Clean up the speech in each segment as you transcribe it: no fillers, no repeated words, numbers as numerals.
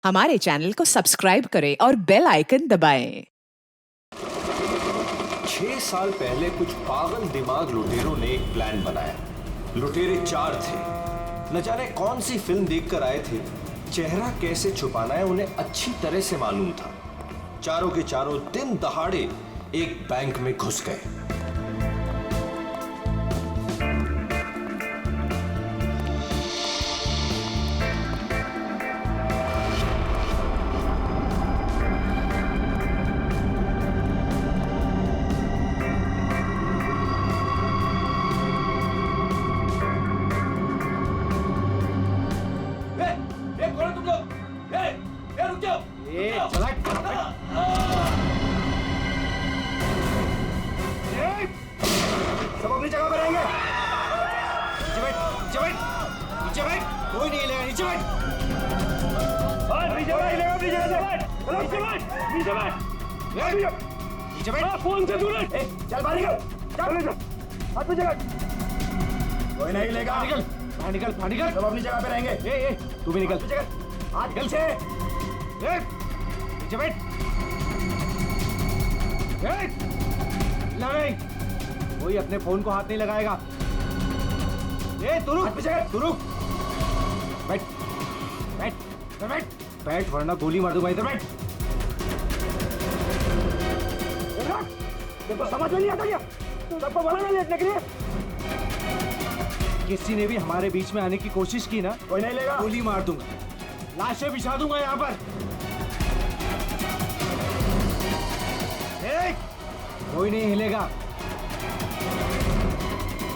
हमारे चैनल को सब्सक्राइब करें और बेल आइकन दबाएं। 6 साल पहले कुछ पागल दिमाग लुटेरों ने एक प्लान बनाया। लुटेरे 4 थे। न जाने कौन सी फिल्म देखकर आए थे। चेहरा कैसे छुपाना है उन्हें अच्छी तरह से मालूम था। चारों के चारों दिन दहाड़े एक बैंक में घुस गए। सब अपनी जगह पर रहेंगे। नीचे बैठ, नीचे बैठ, नीचे बैठ। कोई नहीं हिलेगा, नीचे बैठ। नीचे बैठ, हिलेगा अपनी जगह से। नीचे बैठ, नीचे बैठ, नीचे बैठ। फोन से दूर। चल बाहर निकल, चल हाथ पे जगह। कोई नहीं हिलेगा। निकल, बाहर निकल, बाहर निकल। सब अपनी जगह पे रहेंगे। तू भी निकल। हाथ निकल से। नीचे बैठ। नहीं, कोई अपने फोन को हाथ नहीं लगाएगा। तू रुक, तू रुक। बैठ, बैठ, बैठ, बैठ वरना गोली मार दूंगा। इधर बैठ। देखो समझ में नहीं आता क्या? सबको बोला ना लेटने के लिए। किसी ने भी हमारे बीच में आने की कोशिश की ना, कोई नहीं लेगा। गोली मार दूंगा, लाशें बिछा दूंगा यहाँ पर। कोई नहीं हिलेगा।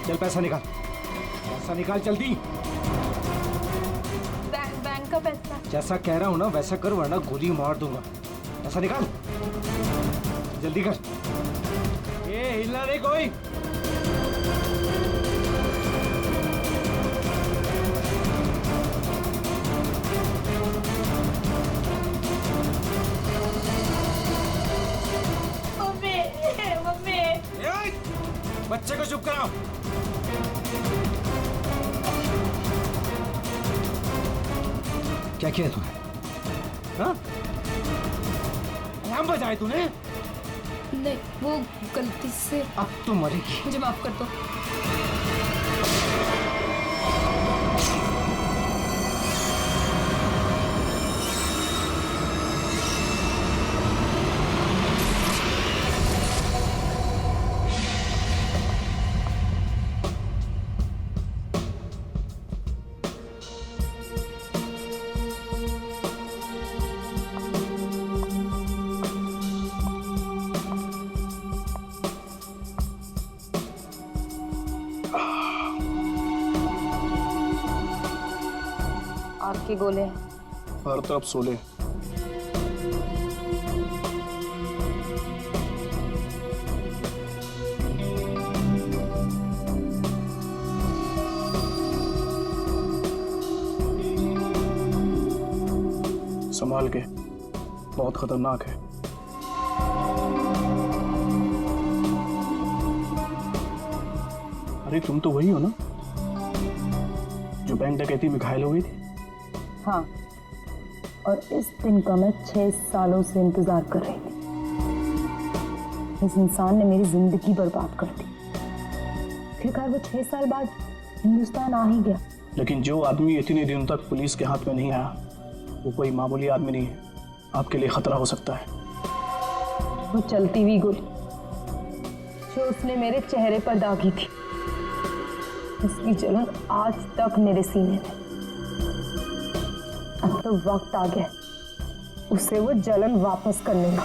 चल पैसा निकाल, पैसा निकाल जल्दी। बैंक का पैसा। जैसा कह रहा हूँ ना वैसा कर वरना गोली मार दूंगा। पैसा निकाल, जल्दी कर। ये हिलना नहीं कोई। बच्चे को चुप कराओ। क्या किया तूने? हाँ? हम बजाए तूने? नहीं, वो गलती से। अब तो मरेगी। मुझे माफ कर दो। आपके गोले हर तरफ सोले। संभाल के, बहुत खतरनाक है। अरे तुम तो वही हो ना जो बैंक डकैती में घायल हो गई थी? हाँ, और इस दिन का मैं 6 सालों से इंतजार कर रही थी। इस इंसान ने मेरी जिंदगी बर्बाद कर दी। फिर वो 6 साल बाद हिंदुस्तान आ ही गया। लेकिन जो आदमी इतने दिनों तक पुलिस के हाथ में नहीं आया वो कोई मामूली आदमी नहीं है। आपके लिए खतरा हो सकता है। वो चलती हुई गोली जो उसने मेरे चेहरे पर दागी थी, उसकी जलन आज तक मेरे सीने में। अब तो वक्त आ गया उसे वो जलन वापस करने का।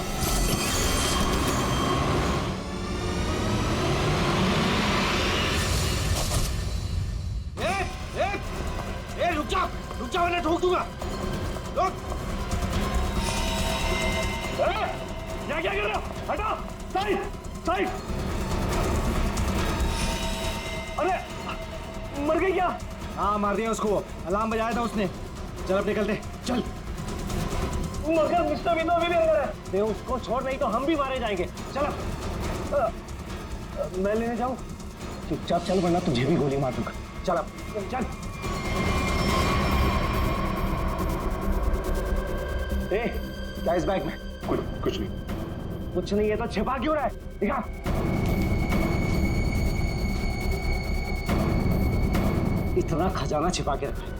रुक जा वरना ठोक दूंगा। रुक। क्या कर रहा? हटा, साइड, साइड। अरे मर गई क्या? हाँ मार दिया उसको। अलार्म बजाया था उसने। चल अब निकलते, चल। मगर मिस्टर विनो भी अंदर है। उसको छोड़, नहीं तो हम भी मारे जाएंगे। चल मैं लेने जाऊं? चुपचाप चल वरना तुझे भी गोली मार दूंगा। चल अब चल। ए, क्या इस बैग में? कुछ नहीं। कुछ नहीं है तो छिपा क्यों रहा है? दिखा। इतना खजाना छिपा के रखा है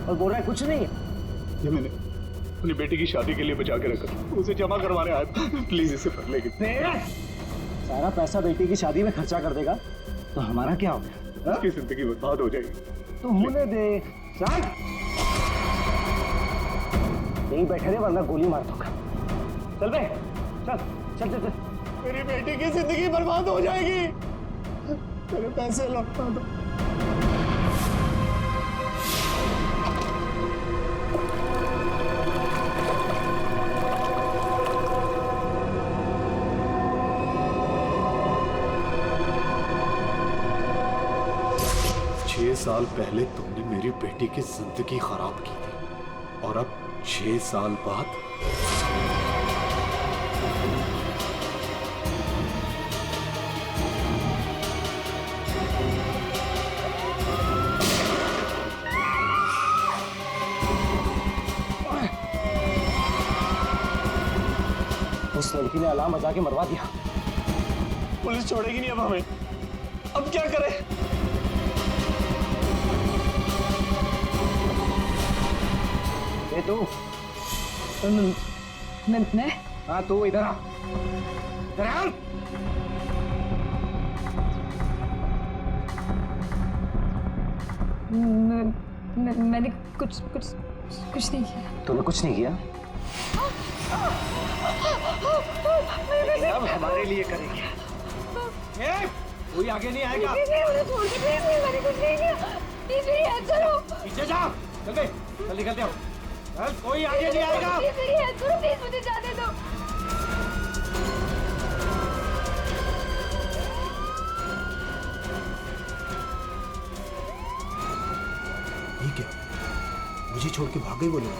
और बोल रहा है कुछ नहीं है। ये मैंने अपनी बेटी की शादी के लिए बचा के रखा, उसे जमा करवाने आया था। प्लीज इसे पढ़ लेगी। सारा पैसा बेटी की शादी में खर्चा कर देगा तो हमारा क्या होगा? उसकी जिंदगी बर्बाद हो जाएगी। तू होने दे। चल यहीं बैठे रहे वरना गोली मार दूंगा। चल बे, चल चल चल चल। मेरी बेटी की जिंदगी बर्बाद हो जाएगी। मेरे पैसे लौटा दो। साल पहले तुमने मेरी बेटी की जिंदगी खराब की थी और अब 6 साल बाद उस लड़की ने अलार्म बजा के मरवा दिया। पुलिस छोड़ेगी नहीं अब हमें। अब क्या करें? ये तू? मैं? हाँ तू इधर आ। इधर आ। मैंने कुछ नहीं किया। तूने कुछ नहीं किया? अब हमारे लिए करेगी। कोई आगे नहीं आएगा। मुझे छोड़ के प्लीज, मैंने कुछ नहीं किया। प्लीज मेरी हेल्प करो। पीछे जा। चल बे, चल निकलते हो। चल कोई आगे नहीं आएगा। प्लीज मेरी हेल्प करो, प्लीज मुझे जाने दो। ये क्या? मुझे छोड़ के भाग गई वो लोग।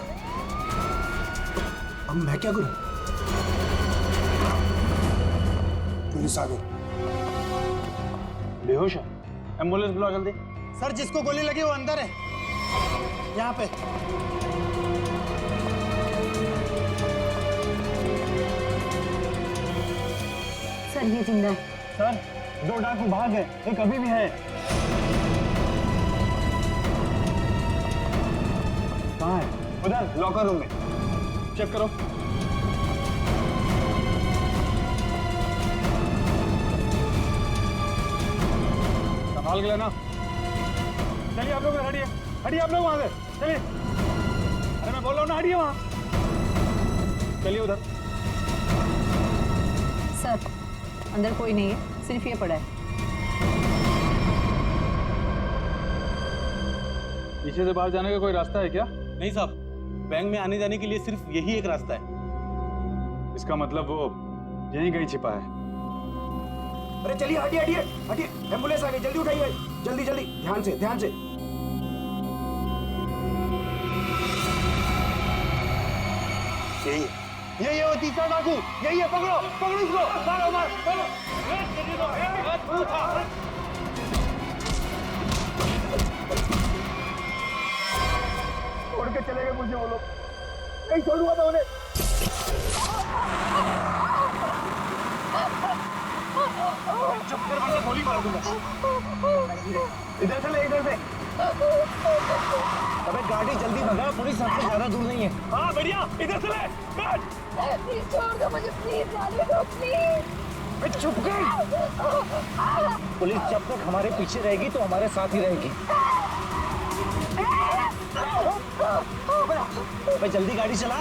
अब मैं क्या करूं? पुलिस आ गई। बेहोश है। एम्बुलेंस बुलाओ जल्दी। सर जिसको गोली लगी वो अंदर है, यहाँ पे। सर ये जिंदा है। सर 2 डाकू भाग गए, एक अभी भी है। कहाँ है? उधर लॉकर रूम में। चेक करो। संभाल के लेना। चलिए आप लोग हटिए, हटिए आप लोग वहां से। चलिए। अरे मैं बोल रहा हूँ ना, हटिए वहां। चलिए उधर। सर अंदर कोई नहीं है, सिर्फ ये पड़ा है। पीछे से बाहर जाने का कोई रास्ता है क्या? नहीं साहब, बैंक में आने जाने के लिए सिर्फ यही एक रास्ता है। इसका मतलब वो यहीं कहीं छिपा है। अरे चलिए, हटिए हटिए हटिए। एम्बुलेंस आ गई, जल्दी उठाइए। जल्दी जल्दी, ध्यान से ध्यान से। यही है वो तीसरा डाकू। यही है, पकड़ो पकड़ो इसको। मारो मार मारो। छोड़ के चले गए मुझे वो लोग। नहीं छोड़ूंगा मैं उन्हें। चुप कर वरना गोली मार दूंगा। इधर से ले, इधर से। अबे गाड़ी जल्दी भगा, पुलिस सबसे ज्यादा दूर नहीं है। हाँ बढ़िया, इधर से ले। प्लीज छोड़ दो मुझे, प्लीज जाने दो प्लीज। चुप कर। पुलिस जब तक हमारे पीछे रहेगी तो हमारे साथ ही रहेगी। भाई जल्दी गाड़ी चला।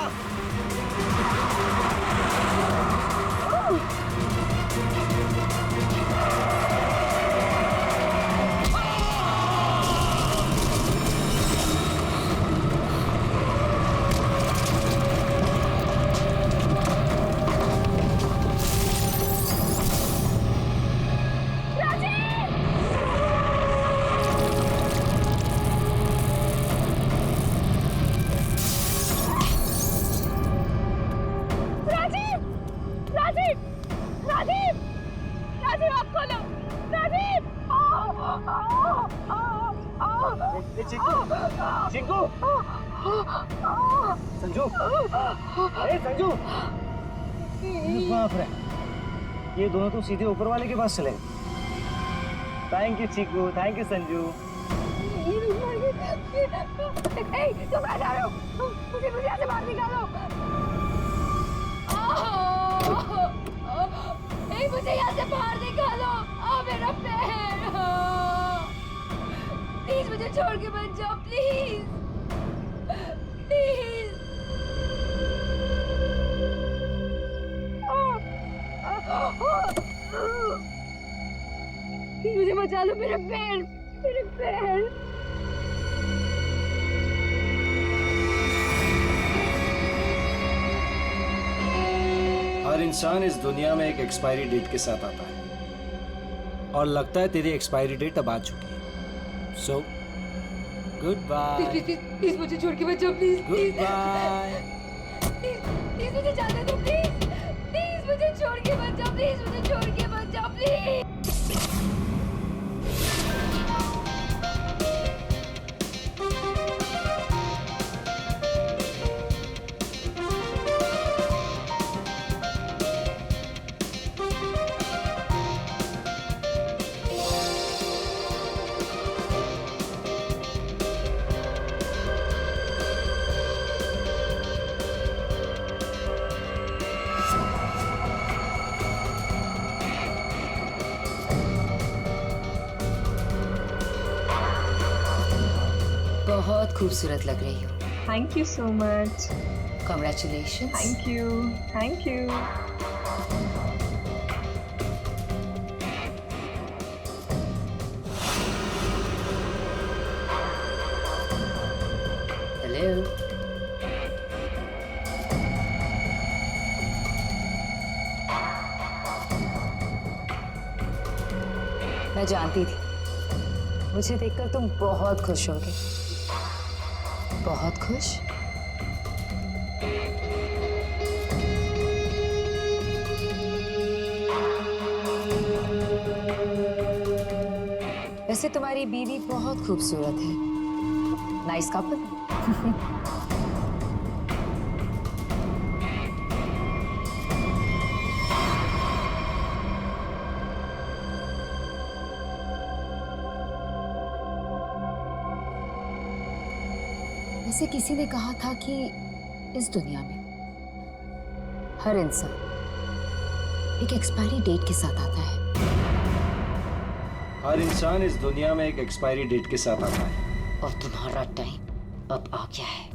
संजू, ए संजू, बाप रे, ये दोनों तो सीधे ऊपर वाले के पास चले। Thank you Cheeku, thank you Sanju. तुम कहाँ जा रहे हो? मुझे यहाँ से बाहर निकालो। मुझे यहाँ से बाहर निकालो। मेरा पैर। प्लीज मुझे छोड़ के मत जाओ, प्लीज प्लीज। मुझे बचा लो, मेरे पैर, मेरे पैर। हर इंसान इस दुनिया में एक एक्सपायरी डेट के साथ आता है और लगता है तेरी एक्सपायरी डेट अब आ चुकी है। So good bye. प्लीज मुझे छोड़ के मत जाओ, प्लीज गुड बाय। प्लीज मुझे जाने दो, प्लीज प्लीज मुझे छोड़ के मत जाओ, प्लीज मुझे छोड़ के मत जाओ, प्लीज। बहुत खूबसूरत लग रही हो। Thank you so much. Congratulations. Thank you, thank you. Hello. मैं जानती थी मुझे देखकर तुम बहुत खुश होगे। बहुत खुश? वैसे तुम्हारी बीवी बहुत खूबसूरत है। Nice couple. वैसे किसी ने कहा था कि इस दुनिया में हर इंसान एक एक्सपायरी डेट के साथ आता है। हर इंसान इस दुनिया में एक एक्सपायरी डेट के साथ आता है और तुम्हारा टाइम अब आ गया है।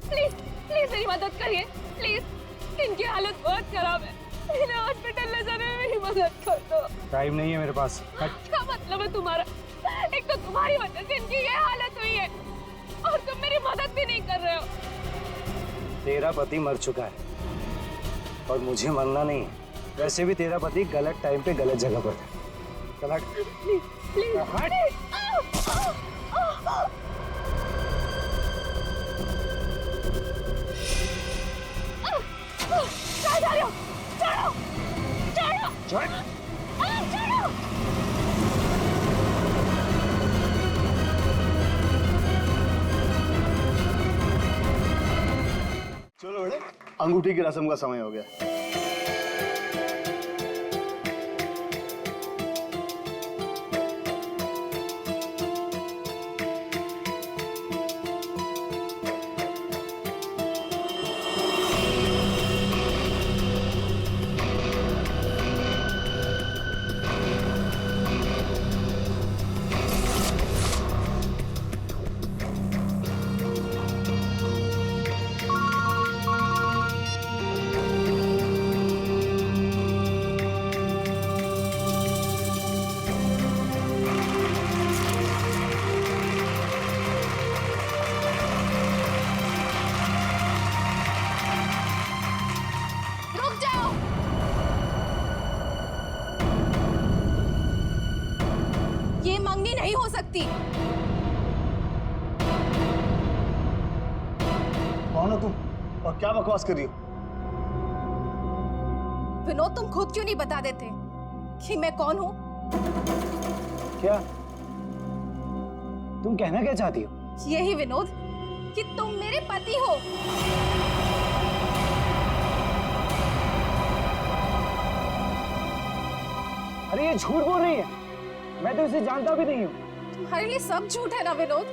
प्लीज प्लीज मेरी मदद करिए, प्लीज। इनकी हालत बहुत खराब है, इन्हें हॉस्पिटल ले जाने में मेरी मदद कर दो। टाइम नहीं है मेरे पास। क्या मतलब है तुम्हारा? एक तो तुम्हारी वजह से इनकी ये हालत हुई है और तुम मेरी मदद भी नहीं कर रहे हो। तेरा पति मर चुका है और मुझे मरना नहीं है। वैसे भी तेरा पति गलत टाइम पे गलत जगह पर था। चल हट। प्लीज प्लीज हट। कहाँ जा रहे हो? छोड़ो, छोड़ो, छोड़। छोड़ो। चलो बेटे, अंगूठी की रस्म का समय हो गया। ये मंगनी नहीं हो सकती। कौन हो तुम और क्या बकवास कर रही हो? विनोद तुम खुद क्यों नहीं बता देते कि मैं कौन हूँ? क्या तुम कहना क्या चाहती हो? यही विनोद कि तुम मेरे पति हो। अरे ये झूठ बोल रही है, मैं तो इसे जानता भी नहीं हूँ। तुम्हारे लिए सब झूठ है ना विनोद?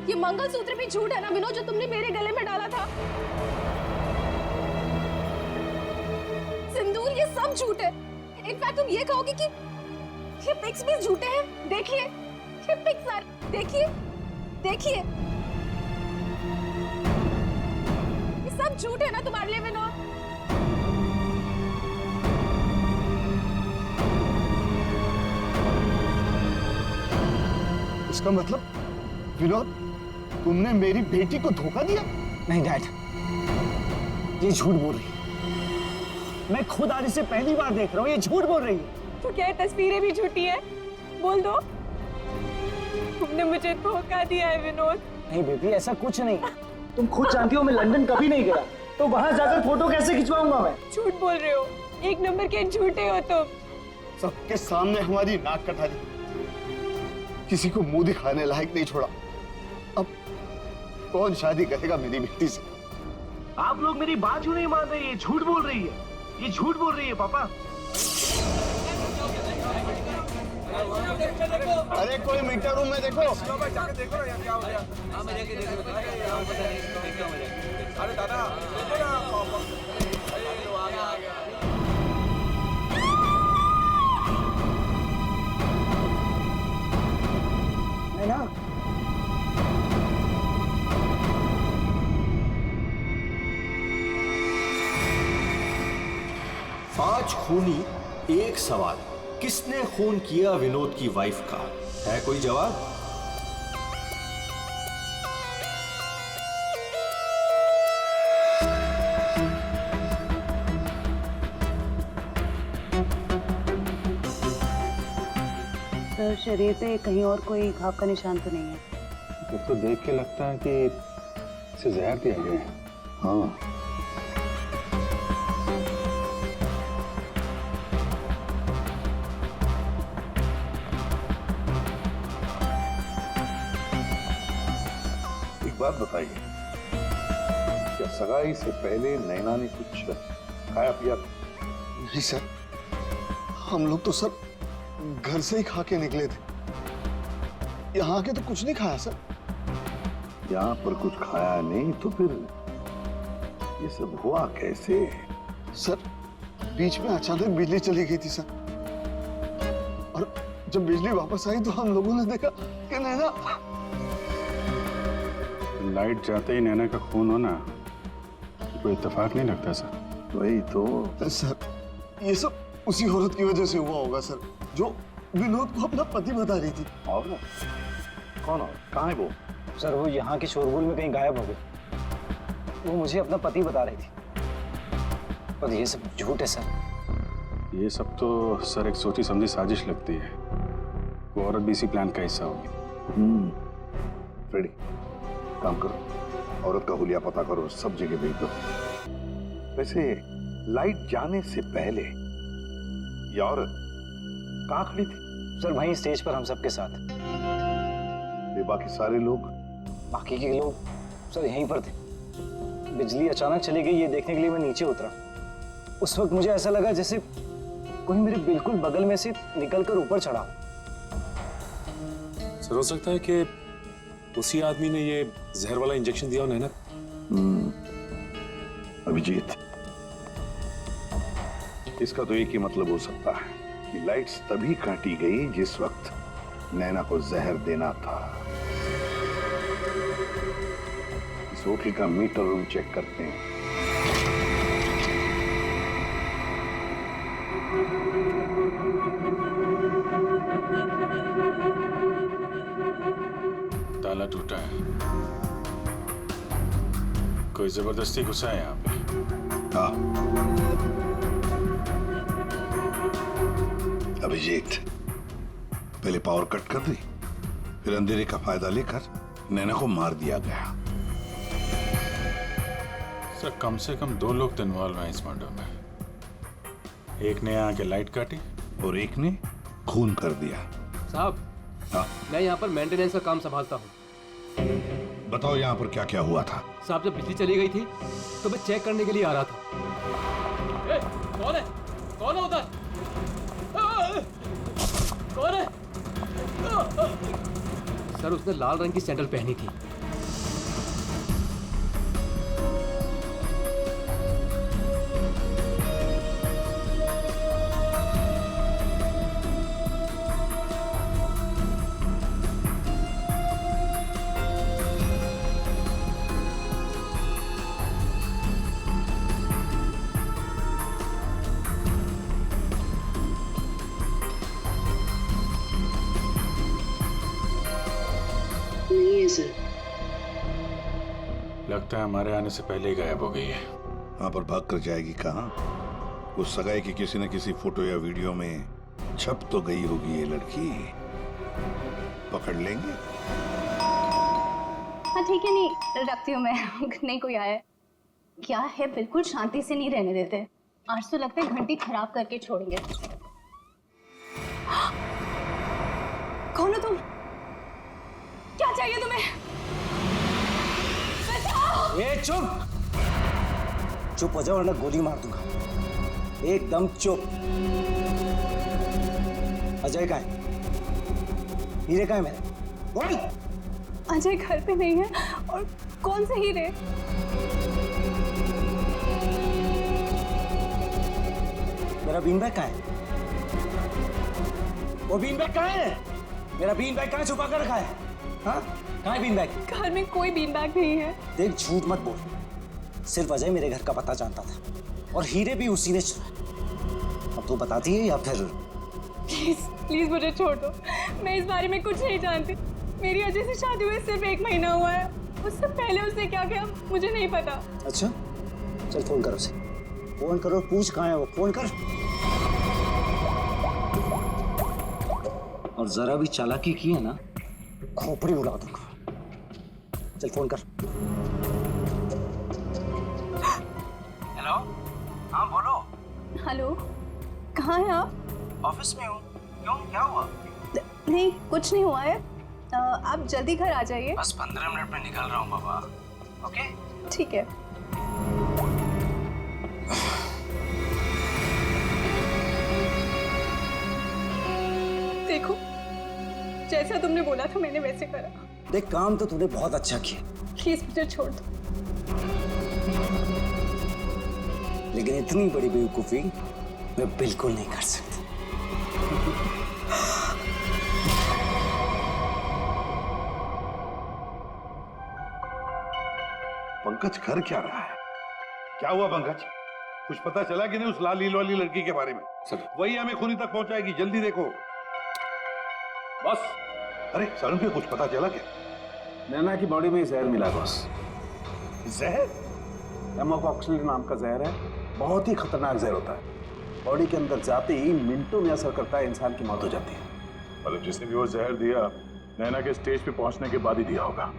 ये मंगलसूत्र भी झूठ है ना विनोद, जो तुमने मेरे गले में डाला था? सिंदूर, ये सब झूठ है। इनफैक्ट तुम ये कहोगे कि ये पिक्स भी झूठे हैं। देखिए ये पिक्स सारे, देखिए देखिए, ये सब झूठ है ना तुम्हारे लिए विनोद? इसका मतलब विनोद, तुमने मेरी बेटी को धोखा दिया? नहीं डैड, ये झूठ बोल रही है। मैं खुद आज इसे पहली बार देख रहा हूँ, ये झूठ बोल रही है। तो क्या ये तस्वीरें भी झूठी है? बोल दो, तुमने मुझे धोखा दिया है विनोद। नहीं बेबी, ऐसा कुछ नहीं। तुम खुद जानती हो मैं लंदन कभी नहीं गया, तो वहां जाकर फोटो कैसे खिंचवाऊंगा मैं? झूठ बोल रहे हो, एक नंबर के झूठे हो तुम। सबके सामने हमारी नाक कटा दी, किसी को मुंह दिखाने लायक नहीं छोड़ा। अब कौन शादी करेगा मेरी बेटी से? आप लोग मेरी बात क्यों नहीं मान रही है? झूठ बोल रही है, ये झूठ बोल रही है पापा। अरे कोई मीटर रूम में देखो। जाके देखो ना क्या हो गया। अरे दादा देखो ना। है ना? पांच खूनी एक सवाल, किसने खून किया विनोद की वाइफ का? है कोई जवाब? सर, शरीर पे कहीं और कोई घाव का निशान तो नहीं है? तो देख के लगता है कि इसे जहर दिया गया है। हाँ, एक बात बताइए, क्या सगाई से पहले नैना ने कुछ खाया पिया? नहीं सर, हम लोग तो सर घर से ही खा के निकले थे। यहाँ के तो कुछ नहीं खाया सर। यहाँ पर कुछ खाया नहीं तो फिर ये सब हुआ कैसे? सर, बीच में अचानक बिजली चली गई थी सर, और जब बिजली वापस आई तो हम लोगों ने देखा कि नैना। लाइट जाते ही नैना का खून होना कोई इत्तेफाक नहीं लगता सर। वही तो सर, ये सब उसी औरत की वजह से हुआ होगा सर, जो विनोद को अपना पति बता रही थी। और कौन और कहाँ है वो? सर, वो यहाँ के शोरगुल में कहीं गायब हो गई। वो मुझे अपना पति बता रही थी, पर ये सब झूठ है सर। ये सब तो सर एक सोची समझी साजिश लगती है। वो औरत भी इसी प्लान का हिस्सा होगी। फ्रेडी, काम करो, औरत का हुलिया पता करो, सब जगह भेज दो। वैसे लाइट जाने से पहले ये औरत कहाँ खड़ी थी? सर, वहीं स्टेज पर हम सबके साथ। ये बाकी सारे लोग? बाकी के लोग सर यहीं पर थे। बिजली अचानक चली गई, ये देखने के लिए मैं नीचे उतरा। उस वक्त मुझे ऐसा लगा जैसे कोई मेरे बिल्कुल बगल में से निकलकर ऊपर चढ़ा। सर, हो सकता है कि उसी आदमी ने ये जहर वाला इंजेक्शन दिया हो नैना। अभिजीत, इसका तो एक ही मतलब हो सकता है कि लाइट्स तभी काटी गई जिस वक्त नैना को जहर देना था। इस होटल का मीटर रूम चेक करते हैं। ताला टूटा है, कोई जबरदस्ती घुसा है यहाँ पे। हाँ, अभिजीत, पहले पावर कट कर दी, फिर अंधेरे का फायदा लेकर नैना को मार दिया गया। सर, कम से कम 2 लोग तो इन्वॉल्व हैं इस मर्डर में। एक ने आके लाइट काटी और एक ने खून कर दिया। साहब, हाँ? मैं यहाँ पर मेंटेनेंस का काम संभालता हूँ। बताओ यहाँ पर क्या क्या हुआ था। साहब, जब बिजली चली गई थी तो मैं चेक करने के लिए आ रहा था। ए, कौन है? कौन है उधर? कौन है? सर, उसने लाल रंग की सैंडल पहनी थी। लगता है हमारे आने से पहले ही गायब हो गई है। वहां पर भाग कर जाएगी कहाँ? उस सगाई की किसी न किसी फोटो या वीडियो में छप तो गई होगी ये लड़की। पकड़ लेंगे। हाँ ठीक है, नहीं रखती हूँ मैं। नहीं कोई आया है क्या है? बिल्कुल शांति से नहीं रहने देते। आज तो लगता है घंटी खराब करके छोड़ेंगे। कौन हो तुम? क्या चाहिए तुम्हें? ए, चुप! चुप हो जाओ वरना गोली मार दूंगा। एकदम चुप। अजय कहाँ है? हीरे कहाँ है मेरे? बोल! अजय घर पे नहीं है। और कौन से हीरे? मेरा बीन बैग कहाँ है? वो बीन बैग कहाँ है? मेरा बीन बैग कहाँ छुपा कर रखा है? हाँ? कहाँ है बीन बैग? घर में कोई बीन बैग नहीं है। देख, झूठ मत बोल। सिर्फ अजय मेरे घर का पता जानता था और हीरे भी उसी ने चुराए। अब तू बताती है या फिर? प्लीज प्लीज मुझे छोड़ दो। मैं इस बारे में कुछ नहीं जानती। मेरी अजय से शादी हुए सिर्फ 1 महीना हुआ है। उससे पहले उसने क्या किया मुझे नहीं पता। अच्छा, चल फोन करो उसे। फोन करो, पूछ कहाँ है वो। फोन कर। और जरा भी चालाकी की है ना, खोपड़ी उड़ा दूंगा। चल फोन कर। हेलो, हाँ बोलो। हेलो, कहाँ हैं आप? ऑफिस में हूँ। क्यों, क्या हुआ? नहीं कुछ नहीं हुआ है। आप जल्दी घर आ जाइए। बस 15 मिनट में निकल रहा हूँ बाबा। ओके, ठीक है। देखो, जैसा तुमने बोला था मैंने वैसे करा। देख, काम तो तूने बहुत अच्छा किया। प्लीज मुझे छोड़ दो। लेकिन इतनी बड़ी बेवकूफी मैं बिल्कुल नहीं कर सकती। पंकज कर क्या रहा है? क्या हुआ पंकज? कुछ पता चला कि नहीं उस लाल लील वाली लड़की के बारे में? सर, वही हमें खूनी तक पहुंचाएगी। जल्दी देखो। बस। अरे सड़न पे कुछ पता चला क्या? नैना की बॉडी में जहर मिला बॉस। जहर? एमोकॉक्सिलिन नाम का जहर है। बहुत ही खतरनाक जहर होता है। बॉडी के अंदर जाते ही मिनटों में असर करता है, इंसान की मौत हो जाती है। मतलब जिसने भी वो जहर दिया नैना के स्टेज पे पहुंचने के बाद ही दिया होगा।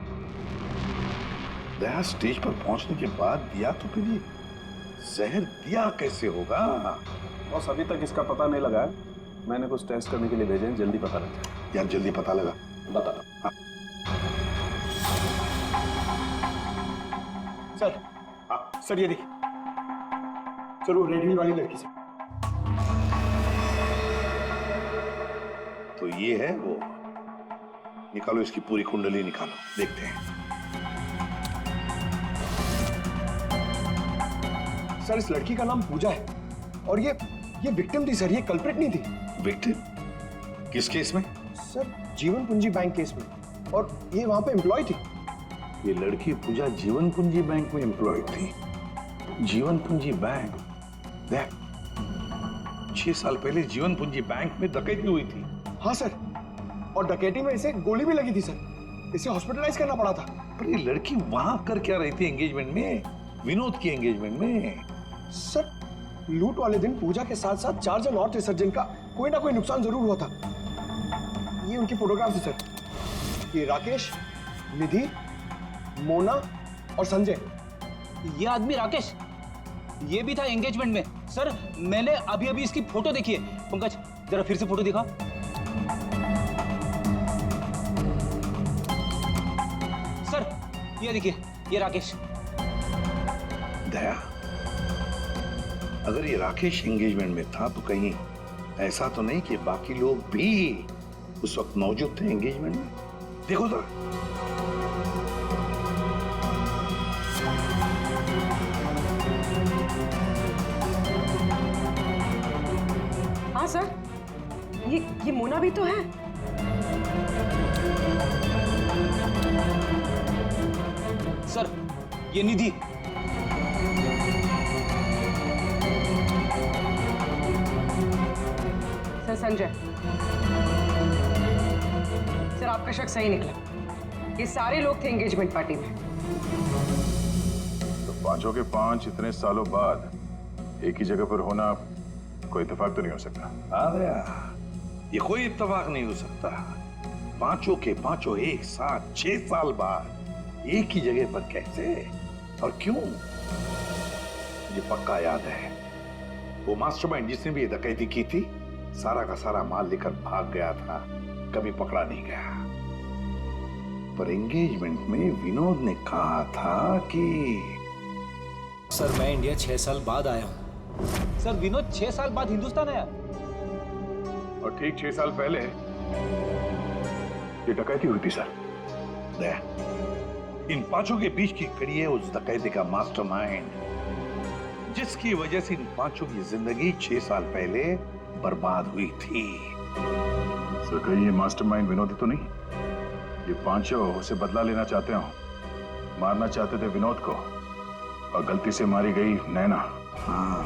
दया स्टेज पर पहुंचने के बाद दिया तो फिर ये जहर दिया कैसे होगा? बॉस अभी तक इसका पता नहीं लगा है। मैंने कुछ टेस्ट करने के लिए भेजे हैं, जल्दी पता लग जाए। यार जल्दी पता लगा। बता। हाँ। सर, हाँ। सर ये देखिए। चलो रेड हिल वाली लड़की से। तो ये है वो। निकालो इसकी पूरी कुंडली निकालो, देखते हैं। सर इस लड़की का नाम पूजा है और ये विक्टिम थी सर, ये कल्प्रिट नहीं थी। विक्टिम? किस केस में? सर जीवन पूंजी बैंक केस में, और ये वहां पे एम्प्लॉय थी। ये लड़की पूजा जीवन पूंजी बैंक में एम्प्लॉय थी। जीवन पूंजी बैंक? देख, 6 साल पहले जीवन पूंजी बैंक में डकैती हुई थी। हाँ सर, और डकैती में इसे गोली भी लगी थी सर। इसे हॉस्पिटलाइज करना पड़ा था। पर ये लड़की वहां कर क्या रही थी एंगेजमेंट में? विनोद की एंगेजमेंट में। सर लूट वाले दिन पूजा के साथ साथ 4 जन और थे सर, जिनका कोई ना कोई नुकसान जरूर हुआ था। ये उनकी फोटोग्राफ है सर। ये राकेश, निधि, मोना और संजय। ये आदमी राकेश? ये भी था एंगेजमेंट में। सर मैंने अभी अभी इसकी फोटो देखी है। पंकज जरा फिर से फोटो दिखा। सर ये देखिए, ये राकेश। दया, अगर ये राकेश एंगेजमेंट में था तो कहीं ऐसा तो नहीं कि बाकी लोग भी उस वक्त मौजूद थे एंगेजमेंट में? देखो तो। हाँ सर, ये मोना भी तो है। सर ये निधि। सर संजय, सर आपका शक सही निकला। ये सारे लोग थे एंगेजमेंट पार्टी में। तो पांचों के पांच इतने सालों बाद एक ही जगह पर होना कोई इत्तेफाक तो नहीं हो सकता। हाँ दया, ये कोई इत्तेफाक नहीं हो सकता। पांचों के पांचों एक साथ 6 साल बाद एक ही जगह पर कैसे और क्यों? मुझे पक्का याद है, वो मास्टरमाइंड जिसने भी ये डकैती की थी सारा का सारा माल लेकर भाग गया था, कभी पकड़ा नहीं गया। पर एंगेजमेंट में विनोद ने कहा था कि सर मैं इंडिया 6 साल बाद आया हूं। सर विनोद 6 साल बाद हिंदुस्तान आया। और ठीक 6 साल पहले ये डकैती हुई थी सर। दया, इन पांचों के बीच की कड़ी है उस डकैती का मास्टरमाइंड, जिसकी वजह से इन पांचों की जिंदगी 6 साल पहले बर्बाद हुई थी। सर कहीं ये मास्टरमाइंड विनोद ही तो नहीं? ये पांचों उसे बदला लेना चाहते हो, मारना चाहते थे विनोद को और गलती से मारी गई नैना। हाँ,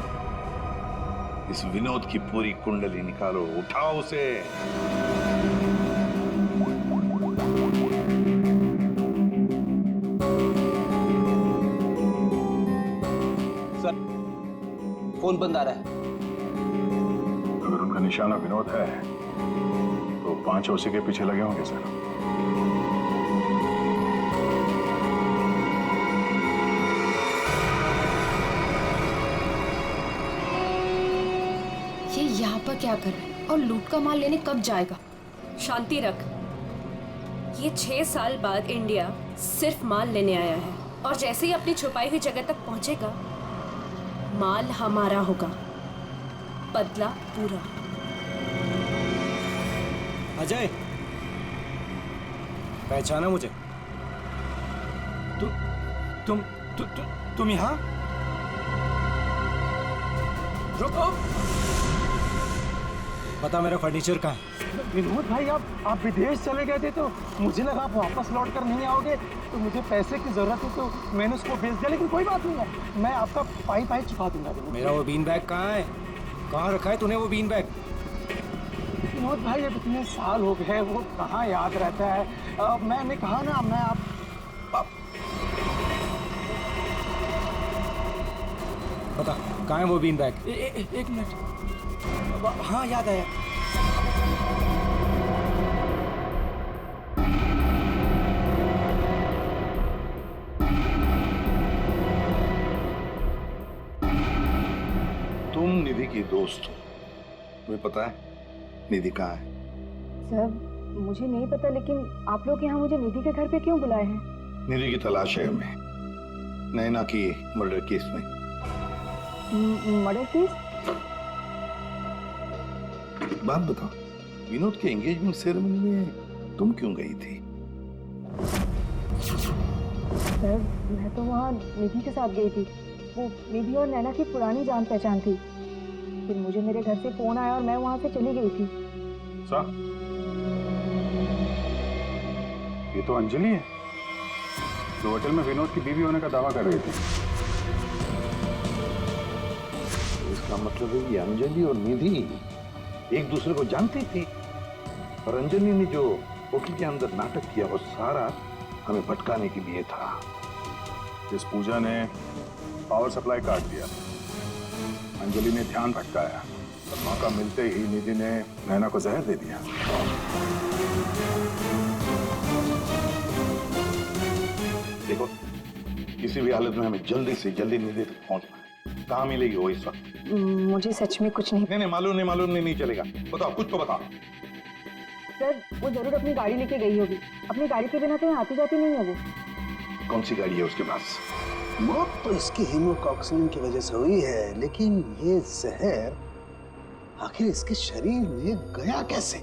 इस विनोद की पूरी कुंडली निकालो, उठाओ उसे। सर फोन बंद आ रहा है। अगर उनका निशाना विनोद है तो पांचों उसी के पीछे लगे होंगे सर। ये यहाँ पर क्या कर रहा है और लूट का माल लेने कब जाएगा? शांति रख। ये 6 साल बाद इंडिया सिर्फ माल लेने आया है और जैसे ही अपनी छुपाई हुई जगह तक पहुंचेगा माल हमारा होगा, बदला पूरा। अजय, पहचाना मुझे? तुम यहाँ? रुको, बता मेरा फर्नीचर कहाँ है? विनोद भाई आप विदेश चले गए थे तो मुझे लगा आप वापस लौट कर नहीं आओगे, तो मुझे पैसे की जरूरत है तो मैंने उसको भेज दिया। लेकिन कोई बात नहीं है, मैं आपका पाई चुका दूंगा। मेरा वो बीन बैग कहाँ है? कहाँ रखा है तूने वो बीन बैग? विनोद भाई अब इतने साल हो गए, वो कहाँ याद रहता है। मैंने कहा ना, मैं आप बता कहाँ है वो बीन बैग? एक मिनट। हाँ याद आया। तुम निधि की दोस्त हो, तुम्हें पता है निधि कहाँ है? सर मुझे नहीं पता, लेकिन आप लोग यहाँ मुझे निधि के घर पे क्यों बुलाए हैं? निधि की तलाश है हमें, नैना की मर्डर केस में। Murder case? बात बताओ, विनोद के एंगेजमेंट सेरेमनी में तुम क्यों गई थी? सर मैं तो वहाँ निधि के साथ गई थी। वो निधि और नैना की पुरानी जान पहचान थी। फिर मुझे मेरे घर से फोन आया और मैं वहाँ से चली गई थी। सर ये तो अंजलि है जो होटल में विनोद की बीवी होने का दावा कर रही थी। इसका मतलब है कि अंजलि और निधि एक दूसरे को जानती थी, और अंजलि ने जो होटल के अंदर नाटक किया वो सारा हमें भटकाने के लिए था। इस पूजा ने पावर सप्लाई काट दिया, अंजलि ने ध्यान भटकाया और मौका मिलते ही निधि ने नैना को जहर दे दिया। देखो, किसी भी हालत में हमें जल्दी से जल्दी निधि तक पहुंचना है। कहाँ मिलेगी वो इस वक्त? मुझे सच में कुछ नहीं। नहीं, मालूम नहीं चलेगा। बताओ, कुछ तो बताओ। सर वो जरूर अपनी गाड़ी लेके गई होगी। अपनी गाड़ी के बिना तो यहाँ आती जाती नहीं है वो। कौन सी गाड़ी है उसके पास? मौत तो इसकी हीमोटॉक्सिन की वजह से हुई है, लेकिन ये जहर आखिर इसके शरीर में गया कैसे?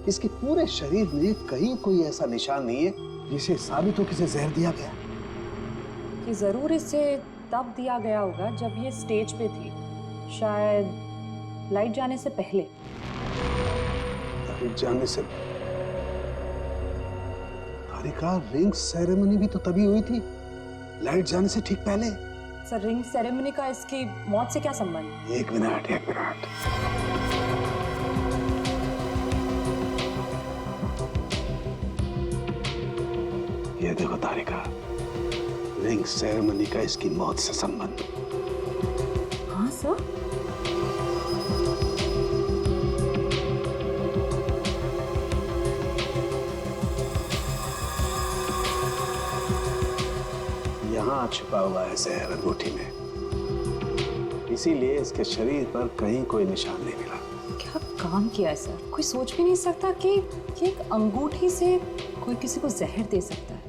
इसके पूरे शरीर में कहीं कोई ऐसा निशान नहीं है जिसे साबित हो कि इसे जहर दिया गया। कि जरूर इसे तब दिया गया होगा जब ये स्टेज पे थी, शायद लाइट जाने से पहले। लाइट जाने से? तारिका, रिंग सेरेमनी भी तो तभी हुई थी, लाइट जाने से ठीक पहले। सर रिंग सेरेमनी का इसकी मौत से क्या संबंध? एक मिनट। ये देखो तारिका, रिंग सेरेमनी का इसकी मौत से संबंध। हाँ सर। यहाँ छुपा हुआ है जहर अंगूठी में, इसीलिए इसके शरीर पर कहीं कोई निशान नहीं मिला। क्या काम किया है सर? कोई सोच भी नहीं सकता कि एक अंगूठी से कोई किसी को जहर दे सकता है।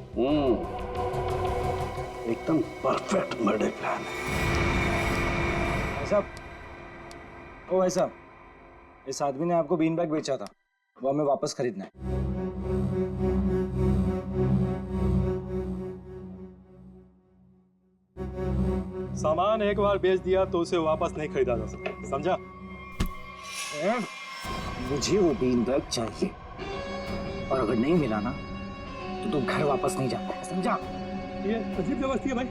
एकदम परफेक्ट मर्डर प्लान है। भाई साहब, इस आदमी ने आपको बीन बैग बेचा था, वो हमें वापस खरीदना है। सामान एक बार बेच दिया तो उसे वापस नहीं खरीदा जा सकता, समझा? मुझे वो बीन बैग चाहिए, और अगर नहीं मिला ना तो तुम घर वापस नहीं जाता, समझा? ये अजीब व्यवस्था है भाई।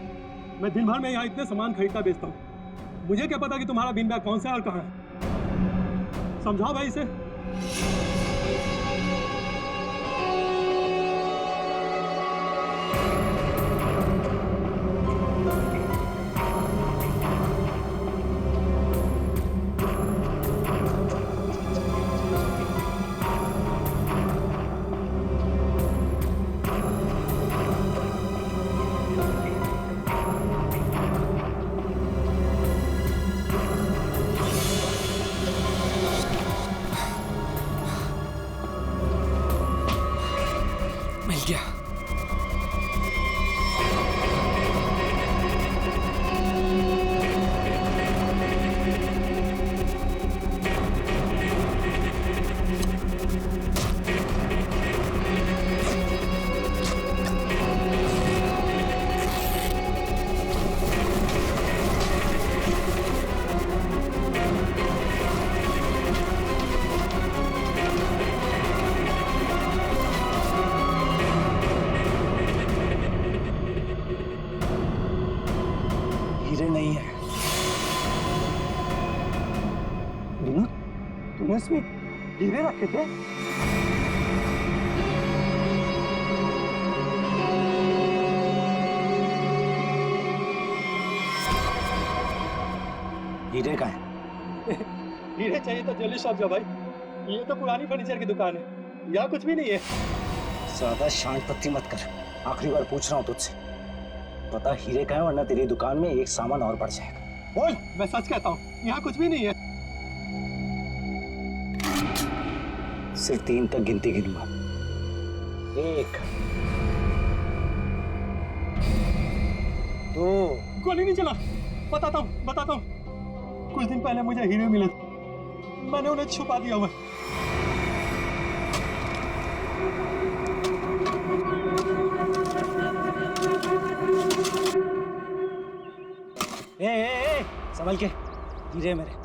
मैं दिन भर में यहाँ इतने सामान खरीदता बेचता हूँ, मुझे क्या पता कि तुम्हारा बीन बैग कौन सा है और कहाँ है? समझाओ भाई इसे। मिल गया। नहीं है। विनोद, तूने इसमें हीरे रखे थे? हीरे का है? हीरे चाहिए तो ज्वेलरी शॉप जाओ भाई, ये तो पुरानी फर्नीचर की दुकान है, यहाँ कुछ भी नहीं है। ज्यादा शांत पत्ती मत कर, आखिरी बार पूछ रहा हूँ तुझसे, पता हीरे का है, वरना तेरी दुकान में एक सामान और बढ़ जाएगा। बोल। मैं सच कहता हूँ, यहाँ कुछ भी नहीं है। सिर्फ 3 तक गिनती गिनूंगा। 1 2। गोली नहीं चला। बताता हूँ। कुछ दिन पहले मुझे हीरे मिले, मैंने उन्हें छुपा दिया हुआ। ए, संभल के, हीरे मेरे।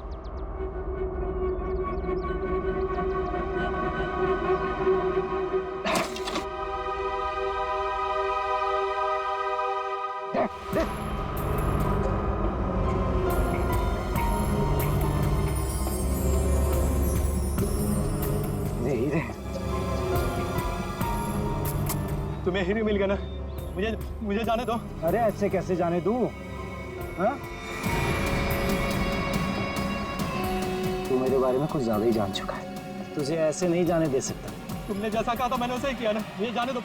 हीरे। तुम्हें हीरे मिल गया ना? मुझे जाने दो। अरे ऐसे कैसे जाने दूं? हाँ? तू मेरे बारे में कुछ ज्यादा ही जान चुका है, तुझे ऐसे नहीं जाने दे सकता। तुमने जैसा कहा था मैंने वैसे ही किया ना, मुझे जाने दो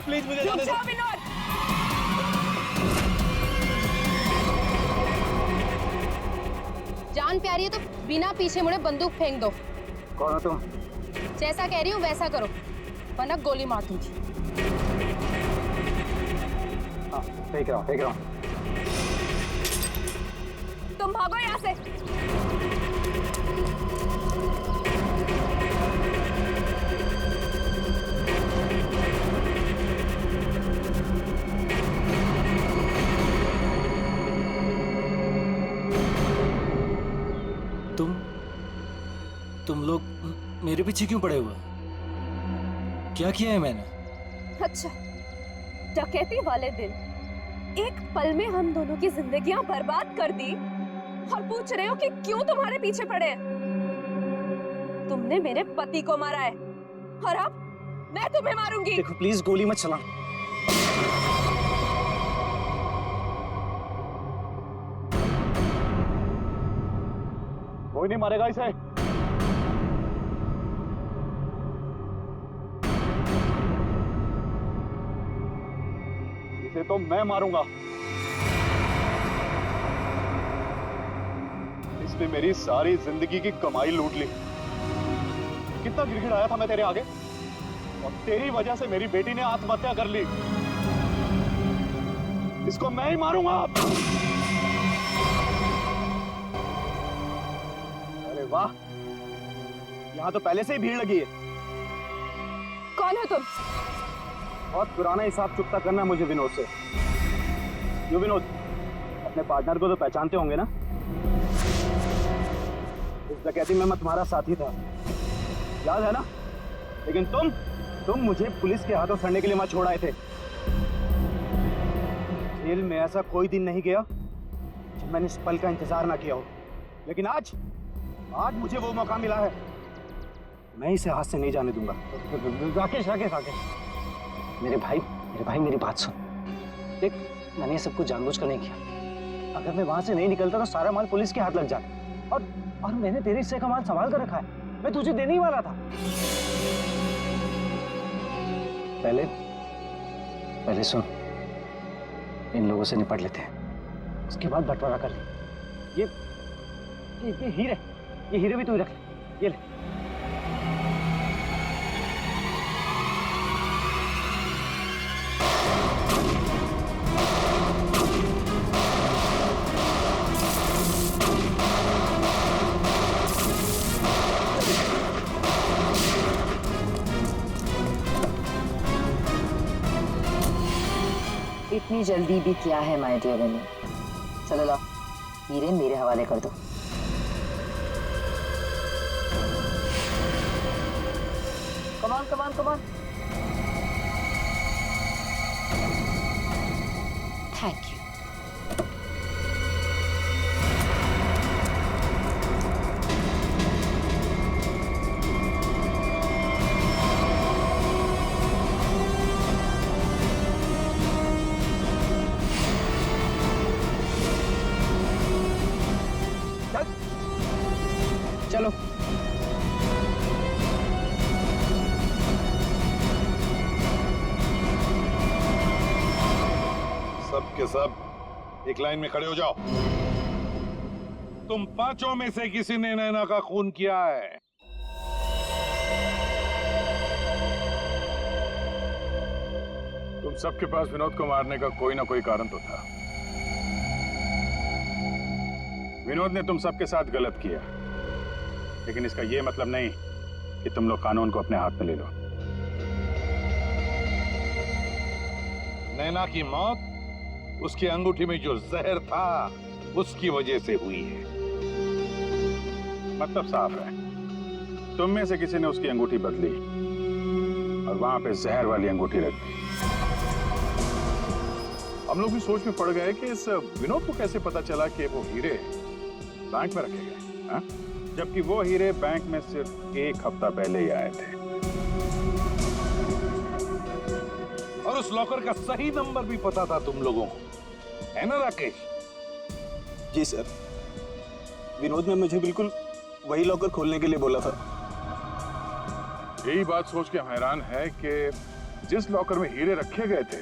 प्लीज, मुझे जाने दो। जान प्यारी है तो बिना पीछे मुड़े बंदूक फेंक दो। कौन हो तुम? जैसा कह रही हूँ वैसा करो, वरना गोली मार दूंगी। हाँ, फेंक रहा हूँ। तुम भागो यहाँ से। तुम लोग मेरे पीछे क्यों पड़े हुए? क्या किया है मैंने? अच्छा, डकैती वाले दिन एक पल में हम दोनों की जिंदगियां बर्बाद कर दी और पूछ रहे हो कि क्यों तुम्हारे पीछे पड़े हैं? तुमने मेरे पति को मारा है और अब मैं तुम्हें मारूंगी। देखो प्लीज गोली मत चला। कोई नहीं मारेगा इसे। इसे तो मैं मारूंगा। इसने मेरी सारी जिंदगी की कमाई लूट ली। कितना गिड़गिड़ाया था मैं तेरे आगे, और तेरी वजह से मेरी बेटी ने आत्महत्या कर ली। इसको मैं ही मारूंगा। अरे वाह, यहां तो पहले से ही भीड़ लगी है। कौन हो तुम? बहुत पुराना हिसाब चुकता करना है मुझे विनोद से। यो विनोद, अपने पार्टनर को तो पहचानते होंगे ना? इस डकैती में मैं तुम्हारा साथी था, याद है ना? लेकिन तुम मुझे पुलिस के हाथों सड़ने के लिए वहां छोड़ आए थे। जेल में ऐसा कोई दिन नहीं गया जब मैंने इस पल का इंतजार ना किया हो। लेकिन आज मुझे वो मौका मिला है। मैं इसे हाथ से नहीं जाने दूंगा। राकेश, मेरे भाई मेरी बात सुन। देख, मैंने ये सब कुछ जानबूझकर नहीं किया। अगर मैं वहां से नहीं निकलता तो सारा माल पुलिस के हाथ लग जाता। और मैंने तेरे हिस्से का माल संभाल कर रखा है। मैं तुझे देने ही वाला था। पहले सुन, इन लोगों से निपट लेते हैं, उसके बाद बंटवारा कर ले। ये हीरे भी तू ही रख ले। ये ले। इतनी जल्दी भी क्या है माय डियर बनी? चलो लाओ, हीरे मेरे हवाले कर दो। Come on. Thank you. चलो। सब के सब एक लाइन में खड़े हो जाओ। तुम पांचों में से किसी ने नैना का खून किया है? तुम सबके पास विनोद को मारने का कोई ना कोई कारण तो था। विनोद ने तुम सबके साथ गलत किया, लेकिन इसका यह मतलब नहीं कि तुम लोग कानून को अपने हाथ में ले लो। नैना की मौत उसकी अंगूठी में जो जहर था उसकी वजह से हुई है। मतलब साफ है, तुम में से किसी ने उसकी अंगूठी बदली और वहां पे जहर वाली अंगूठी रख दी। हम लोग भी सोच में पड़ गए कि इस विनोद को कैसे पता चला कि वो हीरे बैंक में रखे गए, हाँ? जबकि वो हीरे बैंक में सिर्फ एक हफ्ता पहले ही आए थे। और उस लॉकर का सही नंबर भी पता था तुम लोगों को, है ना राकेश? जी सर, विनोद ने मुझे बिल्कुल वही लॉकर खोलने के लिए बोला था। यही बात सोच के हैरान है कि जिस लॉकर में हीरे रखे गए थे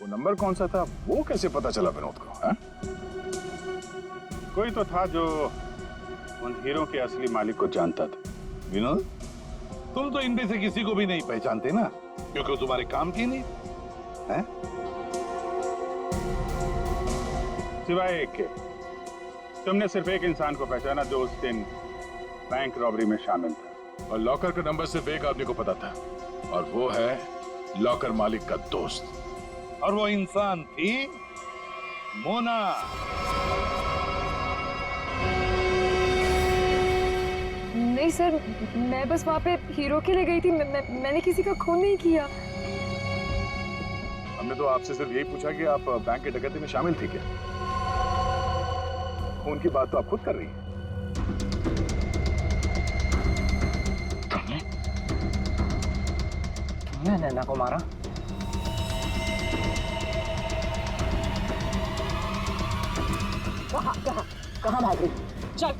वो नंबर कौन सा था, वो कैसे पता चला विनोद को, हाँ? कोई तो था जो उन हीरो के असली मालिक को जानता था। विनोद, तुम तो इनमें से किसी को भी नहीं पहचानते ना, क्योंकि वो तुम्हारे काम की नहीं है। सिवाय एक के, तुमने सिर्फ एक इंसान को पहचाना जो उस दिन बैंक रॉबरी में शामिल था, और लॉकर का नंबर सिर्फ एक आदमी को पता था, और वो है लॉकर मालिक का दोस्त। और वो इंसान थी मोना। नहीं सर, मैं बस वहाँ पे हीरो के लिए गई थी। मैंने किसी का खून नहीं किया। हमने तो आपसे सिर्फ यही पूछा कि आप बैंक की डकैती में शामिल थी क्या? खून की बात तो आप खुद कर रही हैं। तुमने नैना को मारा? कहाँ भाग रही? चल।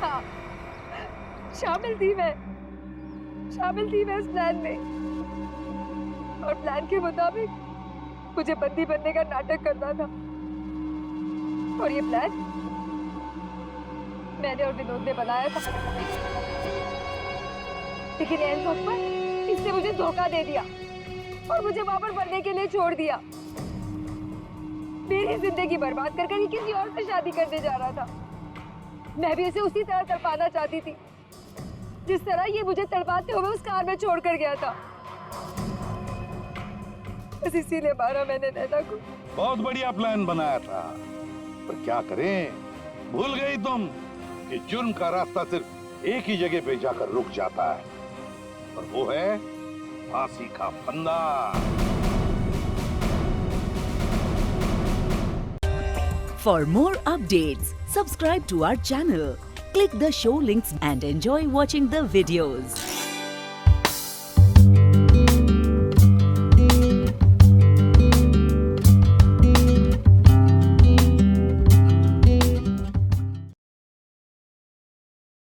हाँ, शामिल थी मैं इस प्लान में, और प्लान के मुताबिक मुझे बंदी बनने का नाटक करना था। और ये प्लान मैंने और विनोद ने बनाया था, लेकिन एंड वक्त पर इसने मुझे धोखा दे दिया और मुझे वहां पर बनने के लिए छोड़ दिया। मेरी जिंदगी बर्बाद कर ये किसी और से शादी करने जा रहा था। मैं भी उसे उसी तरह तड़पाना चाहती थी जिस तरह ये मुझे तड़पाते हुए उस कार में छोड़कर गया था। बस इसीलिए मारा मैंने नैना को। बहुत बढ़िया प्लान बनाया था, पर क्या करें, भूल गई तुम कि जुर्म का रास्ता सिर्फ एक ही जगह पे जाकर रुक जाता है, और वो है फांसी का फंदा। For more updates, subscribe to our channel, click the show links and enjoy watching the videos.